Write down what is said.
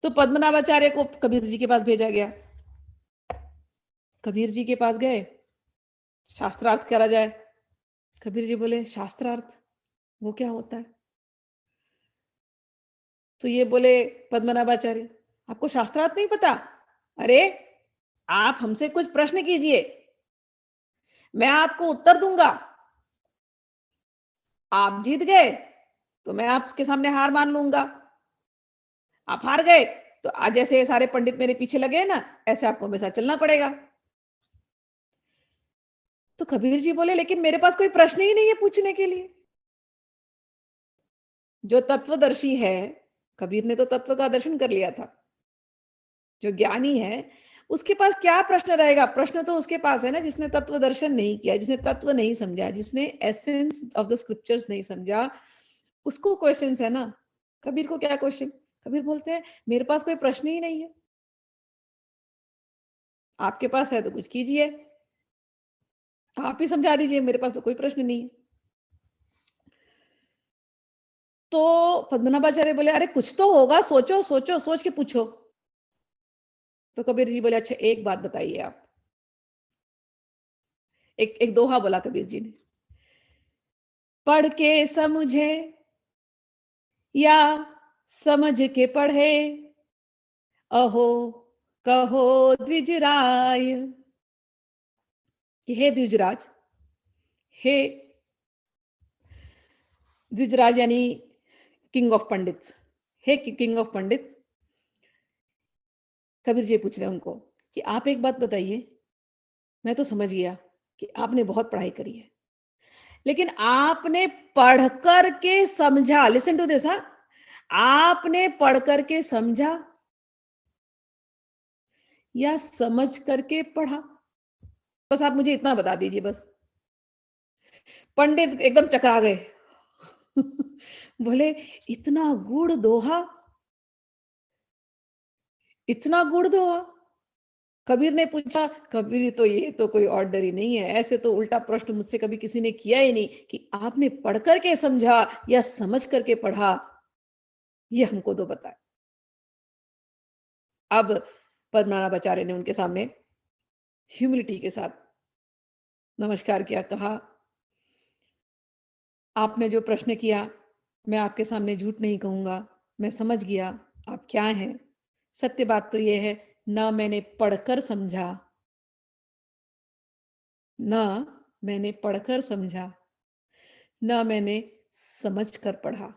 तो पद्मनाभाचार्य को कबीर जी के पास भेजा गया। कबीर जी के पास गए, शास्त्रार्थ करा जाए। कबीर जी बोले, शास्त्रार्थ वो क्या होता है? तो ये बोले पद्मनाभाचार्य, आपको शास्त्रार्थ नहीं पता? अरे, आप हमसे कुछ प्रश्न कीजिए, मैं आपको उत्तर दूंगा। आप जीत गए तो मैं आपके सामने हार मान लूंगा, आप हार गए तो आज जैसे सारे पंडित मेरे पीछे लगे हैं ना, ऐसे आपको मेरे साथ चलना पड़ेगा। तो कबीर जी बोले, लेकिन मेरे पास कोई प्रश्न ही नहीं है पूछने के लिए। जो तत्वदर्शी है, कबीर ने तो तत्व का दर्शन कर लिया था। जो ज्ञानी है, उसके पास क्या प्रश्न रहेगा? प्रश्न तो उसके पास है ना जिसने तत्व दर्शन नहीं किया, जिसने तत्व नहीं समझा, जिसने एसेंस ऑफ द स्क्रिप्चर्स नहीं समझा, उसको क्वेश्चंस है ना। कबीर को क्या क्वेश्चन? कबीर बोलते हैं, मेरे पास कोई प्रश्न ही नहीं है, आपके पास है तो कुछ कीजिए, आप ही समझा दीजिए, मेरे पास तो कोई प्रश्न नहीं है। तो पद्मनाभाचार्य बोले, अरे कुछ तो होगा, सोचो सोचो, सोच के पूछो। तो कबीर जी बोले, अच्छा एक बात बताइए आप। एक एक दोहा बोला कबीर जी ने, पढ़ के समझे या समझ के पढ़े, अहो कहो द्विजराय। कि हे द्विजराज, हे द्विजराज यानी किंग ऑफ पंडित्स, हे किंग ऑफ पंडित्स। कबीर जी पूछ रहे हैं उनको कि आप एक बात बताइए, मैं तो समझ गया कि आपने बहुत पढ़ाई करी है, लेकिन आपने पढ़ कर के समझा, लिसन टू दिस, हाँ, आपने पढ़ करके समझा या समझ करके पढ़ा? बस आप मुझे इतना बता दीजिए बस। पंडित एकदम चकरा गए। बोले, इतना गुड़ दोहा, इतना गुड़ दोहा? कबीर ने पूछा, कबीर तो ये तो कोई ऑर्डनरी नहीं है, ऐसे तो उल्टा प्रश्न मुझसे कभी किसी ने किया ही नहीं कि आपने पढ़ करके समझा या समझ करके पढ़ा, ये हमको तो बताए। अब पद्मनाभाचार्य ने उनके सामने ह्यूमिलिटी के साथ नमस्कार किया, कहा, आपने जो प्रश्न किया, मैं आपके सामने झूठ नहीं कहूंगा, मैं समझ गया आप क्या हैं। सत्य बात तो यह है, ना मैंने पढ़कर समझा, ना मैंने पढ़कर समझा, ना मैंने समझ कर पढ़ा।